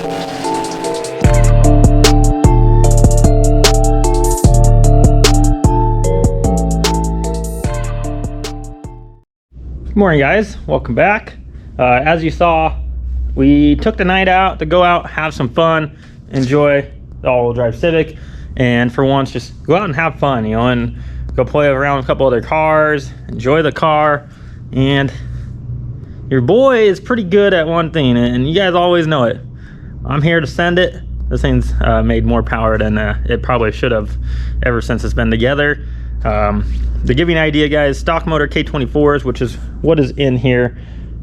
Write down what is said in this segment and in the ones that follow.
Good morning, guys. Welcome back. As you saw, we took the night out to go out, have some fun, enjoy the all-wheel drive Civic, and for once just go out and have fun, you know, and go play around with a couple other cars, enjoy the car. And your boy is pretty good at one thing, and you guys always know it. I'm here to send it. This thing's made more power than it probably should have ever since it's been together. To give you an idea, guys, stock motor K24s, which is what is in here,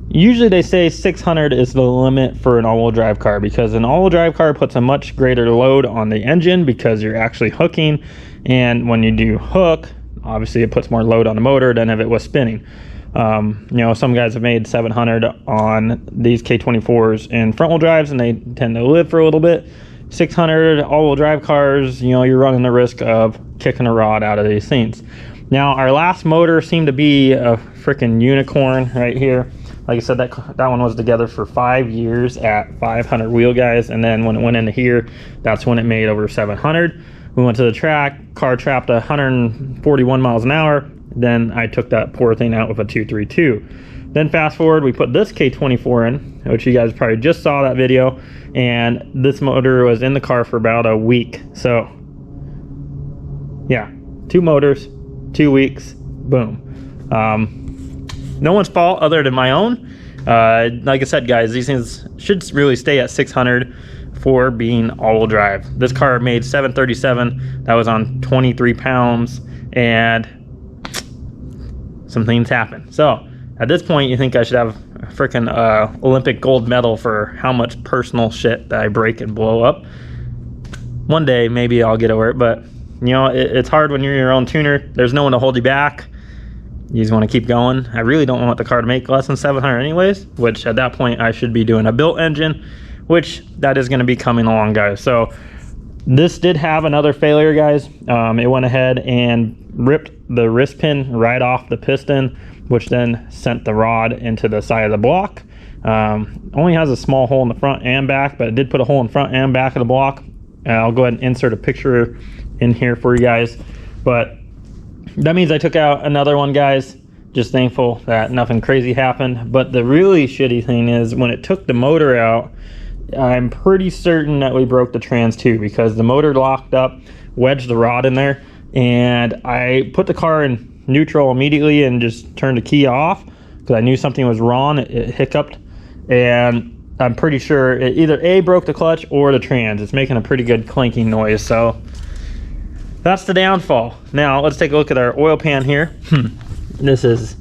usually they say 600 is the limit for an all-wheel drive car, because an all-wheel drive car puts a much greater load on the engine because you're actually hooking, and when you do hook, obviously it puts more load on the motor than if it was spinning. You know, some guys have made 700 on these K24s in front-wheel drives, and they tend to live for a little bit. 600 all-wheel drive cars, you know, you're running the risk of kicking a rod out of these things. Now, our last motor seemed to be a freaking unicorn right here. Like I said, that one was together for 5 years at 500 wheel, guys, and then when it went into here, that's when it made over 700. We went to the track, car trapped 141 miles an hour. Then I took that poor thing out with a 232. Then fast forward, we put this K24 in, which you guys probably just saw that video, and this motor was in the car for about a week. So yeah, 2 motors, 2 weeks, boom. No one's fault other than my own. Like I said, guys, these things should really stay at 600 for being all-wheel drive. This car made 737. That was on 23 pounds, and some things happen. So at this point, you think I should have a freaking Olympic gold medal for how much personal shit that I break and blow up. One day, maybe I'll get over it, but you know, it's hard when you're your own tuner. There's no one to hold you back. You just want to keep going. I really don't want the car to make less than 700 anyways, which at that point I should be doing a built engine, which that is going to be coming along, guys. So this did have another failure, guys. It went ahead and ripped the wrist pin right off the piston, which then sent the rod into the side of the block. Only has a small hole in the front and back, but it did put a hole in front and back of the block. I'll go ahead and insert a picture in here for you guys, but that means I took out another one, guys. Just thankful that nothing crazy happened. But the really shitty thing is when it took the motor out, I'm pretty certain that we broke the trans too, because the motor locked up, wedged the rod in there, and I put the car in neutral immediately and just turned the key off because I knew something was wrong. It hiccuped, and I'm pretty sure it either A, broke the clutch or the trans. It's making a pretty good clanking noise, so that's the downfall. Now let's take a look at our oil pan here. This is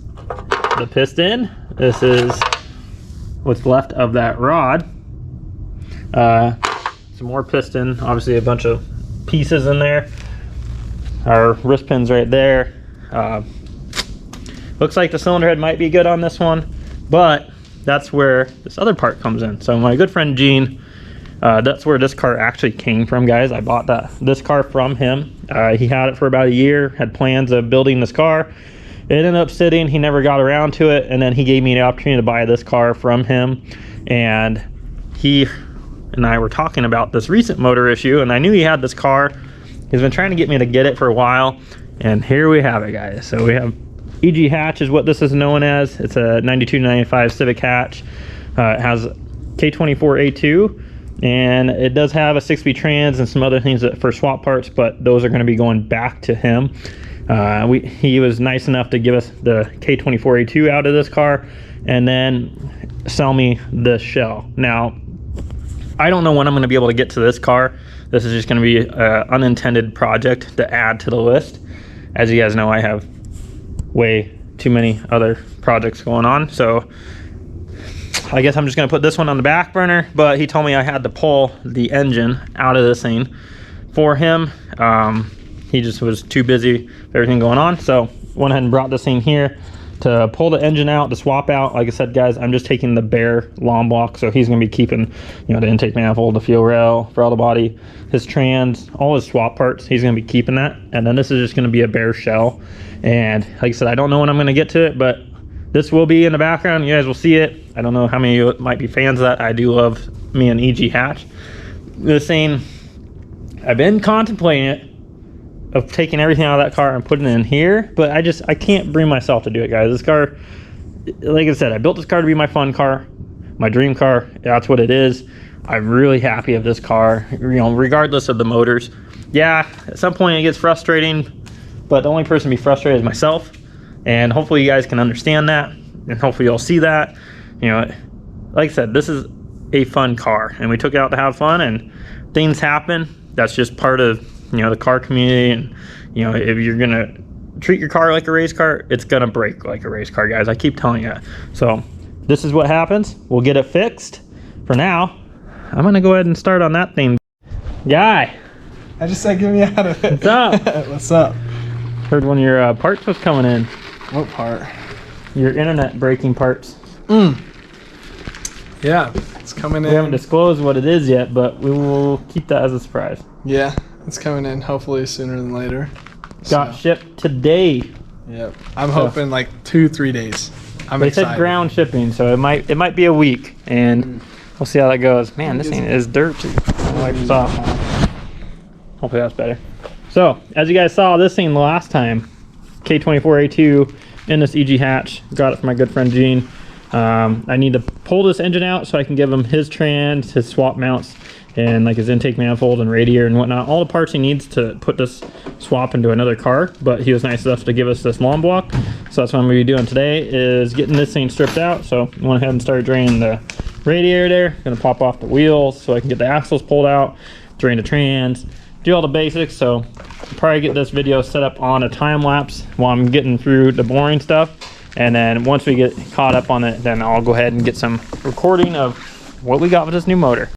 the piston. This is what's left of that rod. Some more piston, obviously a bunch of pieces in there. Our wrist pins right there. Looks like the cylinder head might be good on this one, but that's where this other part comes in. So my good friend Gene, that's where this car actually came from, guys. I bought this car from him. He had it for about a year, had plans of building this car. It ended up sitting, he never got around to it, and then he gave me the opportunity to buy this car from him. And he and I were talking about this recent motor issue, and I knew he had this car. He's been trying to get me to get it for a while, and here we have it, guys. So we have EG hatch is what this is known as. It's a 92-95 Civic hatch. It has K24A2, and it does have a 6-speed trans and some other things for swap parts, but those are going to be going back to him. He was nice enough to give us the K24A2 out of this car and then sell me the shell. Now, I don't know when I'm going to be able to get to this car. This is just going to be an unintended project to add to the list. As you guys know, I have way too many other projects going on, so I guess I'm just going to put this one on the back burner. But he told me I had to pull the engine out of this thing for him. He just was too busy with everything going on, so went ahead and brought this thing here to pull the engine out, to swap out. Like I said, guys, I'm just taking the bare long block, so he's going to be keeping, you know, the intake manifold, the fuel rail, throttle body, his trans, all his swap parts. He's going to be keeping that, and then this is just going to be a bare shell. And like I said, I don't know when I'm going to get to it, but this will be in the background. You guys will see it. I don't know how many of you might be fans of that. I do love me an EG hatch. This thing, I've been contemplating it, of taking everything out of that car and putting it in here, but I can't bring myself to do it, guys. This car, like I said, I built this car to be my fun car, my dream car. That's what it is. I'm really happy of this car, you know, regardless of the motors. Yeah, at some point it gets frustrating, but the only person to be frustrated is myself. And hopefully you guys can understand that, and hopefully you'll see that. You know, like I said, this is a fun car, and we took it out to have fun, and things happen. That's just part of, you know, the car community. And you know, if you're gonna treat your car like a race car, it's gonna break like a race car, guys. I keep telling you that. So this is what happens. We'll get it fixed. For now, I'm gonna go ahead and start on that thing. Guy, I just said get me out of it. What's up? What's up? Heard one of your parts was coming in. What part? Your internet breaking parts. Yeah, it's coming in. We haven't disclosed what it is yet, but we will keep that as a surprise. Yeah, it's coming in hopefully sooner than later. Got shipped today. Yep. I'm hoping like 2-3 days. I'm They excited. said ground shipping, so it might be a week, and we'll see how that goes. Man, this thing is dirty. Wipe this off. Hopefully that's better. So, as you guys saw this thing the last time, K24A2 in this EG hatch. Got it from my good friend Gene. I need to pull this engine out so I can give him his trans, his swap mounts, and like his intake manifold and radiator and whatnot. All the parts he needs to put this swap into another car, but he was nice enough to give us this lawn block. So that's what I'm going to be doing today, is getting this thing stripped out. So I went ahead and started draining the radiator there. Going to pop off the wheels so I can get the axles pulled out, drain the trans, do all the basics. So I'll probably get this video set up on a time lapse while I'm getting through the boring stuff. And then once we get caught up on it, then I'll go ahead and get some recording of what we got with this new motor.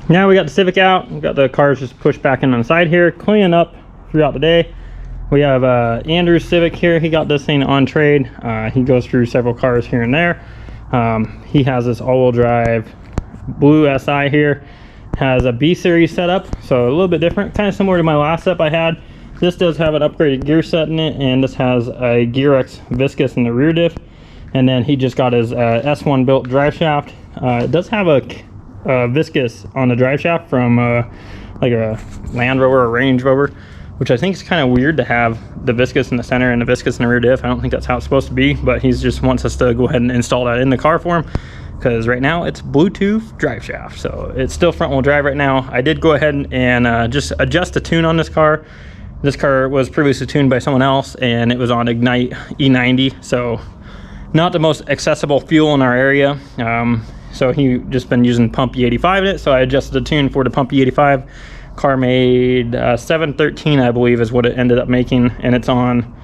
Now we got the Civic out. We got the cars just pushed back in on the side here, cleaning up throughout the day. We have Andrew's Civic here. He got this thing on trade. He goes through several cars here and there. He has this all-wheel drive blue SI here. Has a B series setup, so a little bit different, kind of similar to my last setup I had. This does have an upgraded gear set in it, and this has a GearX viscous in the rear diff. And then he just got his S1 built drive shaft. It does have a viscous on the drive shaft from like a Land Rover or Range Rover, which I think is kind of weird to have the viscous in the center and the viscous in the rear diff. I don't think that's how it's supposed to be, but he just wants us to go ahead and install that in the car for him, because right now it's Bluetooth drive shaft, so it's still front wheel drive right now. I did go ahead and just adjust the tune on this car. This car was previously tuned by someone else, and it was on Ignite E90, so not the most accessible fuel in our area. So he just been using pump E85 in it, so I adjusted the tune for the pump E85. Car made 713, I believe, is what it ended up making, and it's on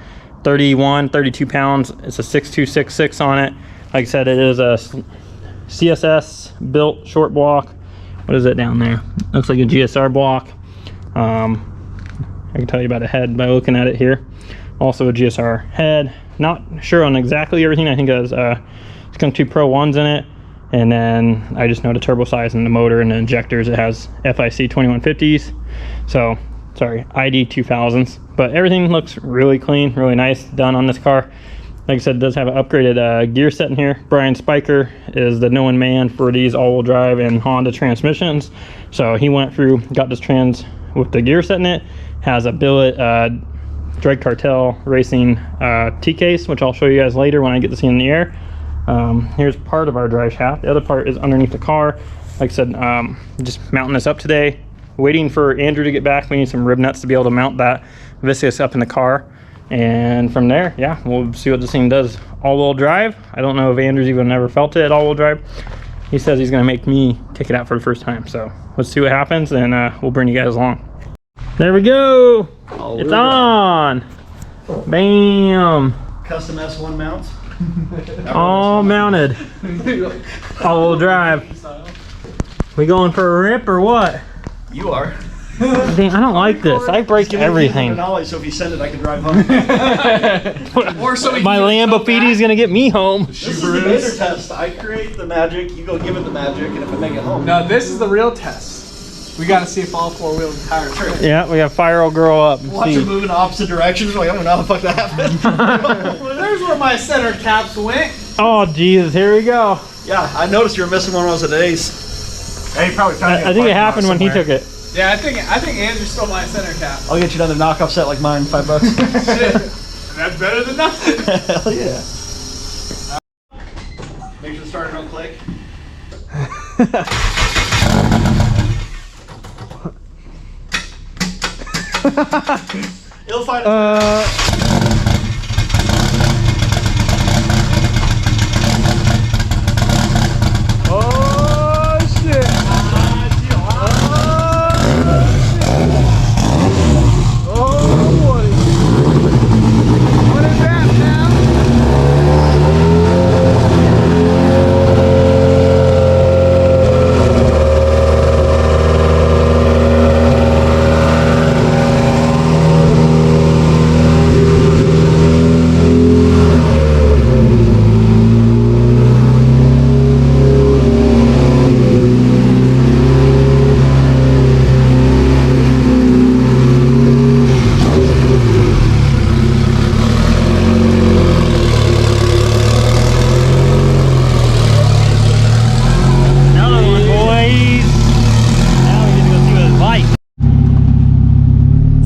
32 pounds. It's a 6266 on it. Like I said, it is a CSS built short block. What is it down there? Looks like a GSR block. I can tell you about a head by looking at it here. Also a GSR head. Not sure on exactly everything. I think it's got 2 Pro 1s in it. And then I just know the turbo size and the motor and the injectors. It has FIC 2150s. So, sorry, ID 2000s. But everything looks really clean, really nice, done on this car. Like I said, it does have an upgraded gear set in here. Brian Spiker is the known man for these all-wheel drive and Honda transmissions. So he went through, got this trans with the gear set in it. Has a billet Drag Cartel Racing T-case, which I'll show you guys later when I get this thing in the air. Here's part of our drive shaft. The other part is underneath the car. Like I said, just mounting this up today. Waiting for Andrew to get back. We need some rib nuts to be able to mount that viscous up in the car. And from there, yeah, we'll see what this thing does all-wheel drive. I don't know if Andrew's even ever felt it all-wheel drive. He says he's gonna make me take it out for the first time. So let's see what happens, and we'll bring you guys along. There we go. It's on. Bam. Custom S1 mounts. All mounted. All-wheel drive. We going for a rip or what? You are. Dang, I don't like this. I break everything. So if you send it, I can drive home. Or so My Lamborghini's gonna get me home. This is the beta test. I create the magic, you go give it the magic, and if I make it home. No, this is the real test. We gotta see if all 4-wheel tires are. Yeah, we got fire old girl up. Watch it move in opposite directions. Like, I don't know how the fuck that happened. Well, there's where my center caps went. Oh Jesus, here we go. Yeah, I noticed you were missing one when I was at Ace. Yeah, he probably found it. I think it happened when he took it. Yeah, I think Andrew stole my center cap. I'll get you another knockoff set like mine, $5. Shit. That's better than nothing. Hell yeah. Make sure the starter don't click. It'll find Oh shit. Oh boy. What is that now?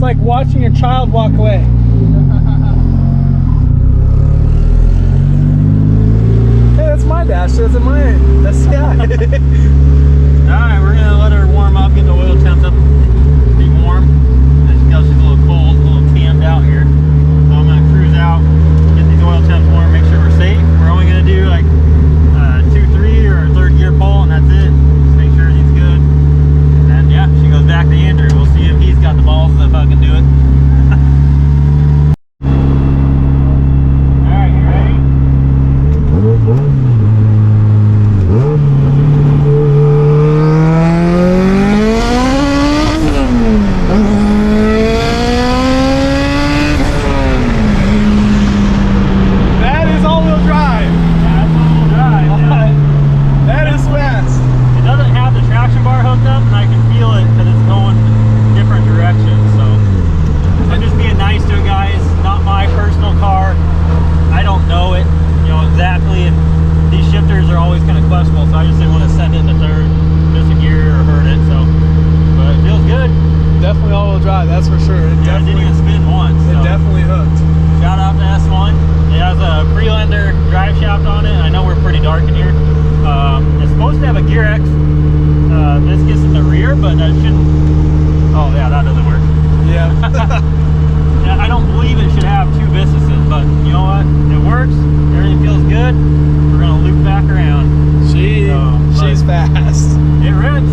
Like watching your child walk away. Hey, that's my dash. That's mine. That's Sky. Alright, we're gonna let her warm up, get the oil temps up, be warm. As you can tell, she's a little cold, a little cammed out here. So I'm gonna cruise out, get these oil temps warm, make sure we're safe. We're only gonna do like 2-3 or a third gear pull, and that's it. Just make sure everything's good. And then yeah, she goes back to Andrew. We'll see if he's got the balls to fucking do it. Alright, you ready? dark in here. It's supposed to have a gear X. This gets in the rear, but that shouldn't. Oh yeah, that doesn't work. Yeah. Yeah, I don't believe it should have 2 Vistuses, but you know what? It works. Everything feels good. We're gonna loop back around. She's fast. It rips.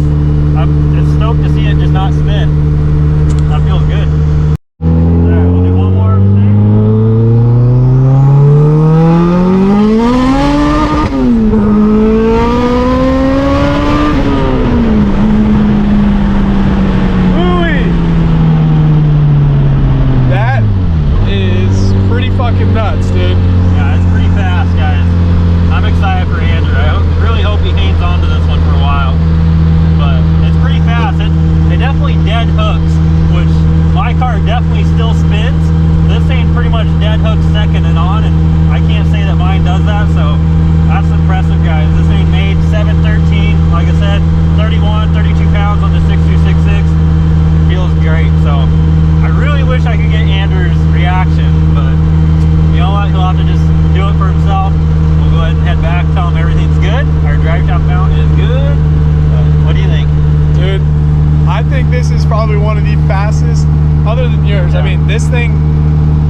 I'm just stoked to see it just not spin. That feels good. Alright, we'll do one more thing. That is pretty fucking nuts, dude. Yeah, it's pretty fast, guys. I'm excited for Andrew. I really hope he hangs on to this one for a while. But it's pretty fast. It definitely dead hooks, which my car definitely still spins. This ain't pretty much dead hook second and on, and I can't say that mine does that, so that's impressive, guys. This ain't made 713, like I said, 31, 32 pounds on the 6266. Feels great. So I really wish I could get Andrew's reaction, but you know what? He'll have to just do it for himself. We'll go ahead and head back, tell him everything's good. Our drive shop mount is good. What do you think? Dude, I think this is probably one of the fastest, other than yours. Yeah. I mean, this thing,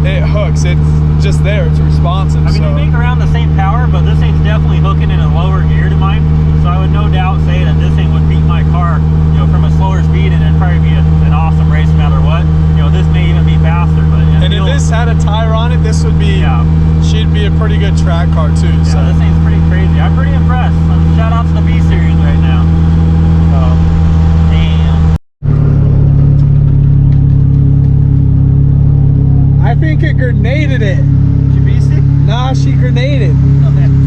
it hooks. It's just there. It's responsive. I mean, so. they make around the same power, but this thing's definitely hooking in a lower gear to mine. So I would no doubt say that this thing would beat my car, you know, from a slower speed, and it'd probably be an awesome race no matter what. You know, this may even be faster, but And if this had a tire on it, this would be, she'd be a pretty good track car too. Yeah, so. this thing's pretty crazy. I'm pretty impressed. Shout out to the B series right now. Damn. I think it grenaded it. Nah, she grenaded.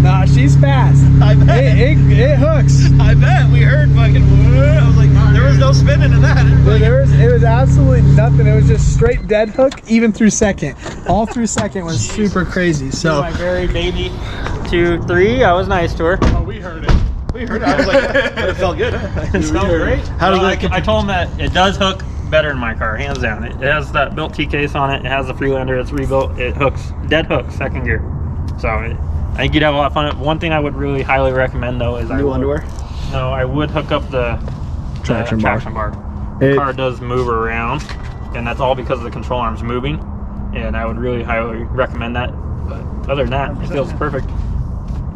Nah, she's fast. I bet. It hooks. I bet. We heard fucking. I was like, there was no spinning in that. It was absolutely nothing. It was just straight dead hook, even through second. All through second was super crazy. So my very baby 2-3. I was nice to her. oh, we heard it. We heard it. I was like, but it felt good. It smelled great. How did Well, I told him that it does hook better in my car, hands down. It has that built T case on it. It has the Freelander. It's rebuilt. It hooks, dead hook, second gear. So I think you'd have a lot of fun. One thing I would really highly recommend though is New underwear? No, I would hook up the traction bar. The car does move around, and that's all because the control arm's moving. And I would really highly recommend that. But other than that, it feels perfect.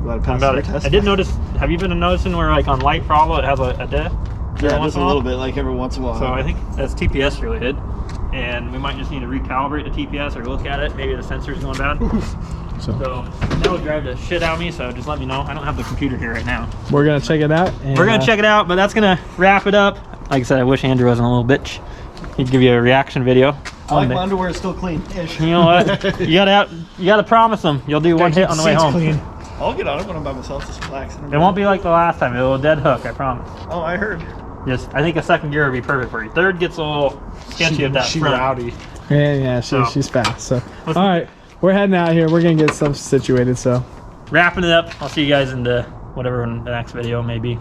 I did notice. Have you been noticing where, like, on light throttle, it has a dead? Yeah, just a little bit, like every once in a while. So I think that's TPS related, and we might just need to recalibrate the TPS or look at it. Maybe the sensor's going bad. So that would drive the shit out of me. So just let me know. I don't have the computer here right now. we're gonna check it out. And, We're gonna check it out, but that's gonna wrap it up. Like I said, I wish Andrew wasn't a little bitch. He'd give you a reaction video. I like my underwear is still clean-ish. You know what? you gotta promise him you'll do one hit on the way home. Clean. I'll get on it when I'm by myself, just relaxing. It won't be like the last time. It'll dead hook, I promise. Oh, I heard. Just, I think a second gear would be perfect for you. Third gets a little sketchy at that front. Rowdy. Yeah, So, she's fast. So, all right, we're heading out here. We're gonna get stuff situated. So, wrapping it up. I'll see you guys in the whatever in the next video may be.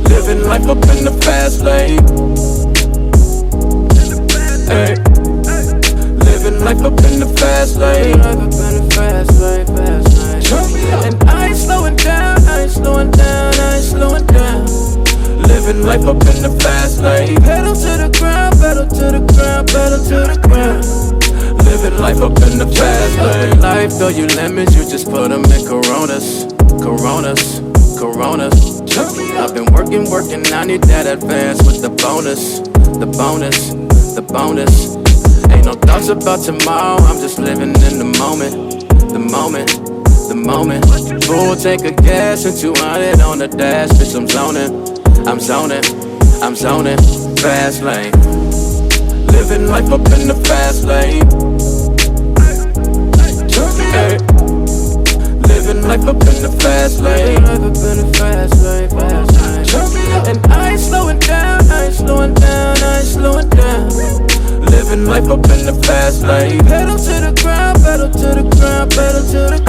Living life up in the fast lane. Hey. Living life up in the fast lane. And I ain't slowing down, I ain't slowing down, I ain't slowing down. Living life up in the fast lane. Pedal to the ground, pedal to the ground, pedal to the ground. Living life up in the fast lane. Life, though you lemons, you just put them in Coronas, Coronas, Coronas. I've been working, I need that advance with the bonus, the bonus, the bonus. Ain't no thoughts about tomorrow, I'm just living in the moment, the moment, the moment. Full tank of gas and 200 on the dash, bitch, I'm zoning, I'm zoning, I'm zoning. Fast lane, living life up in the fast lane. Hey. Living life up in the fast lane. And I ain't slowing down, I ain't slowing down, I ain't slowing down. Living life up in the fast lane. Pedal to the ground, pedal to the ground, pedal to the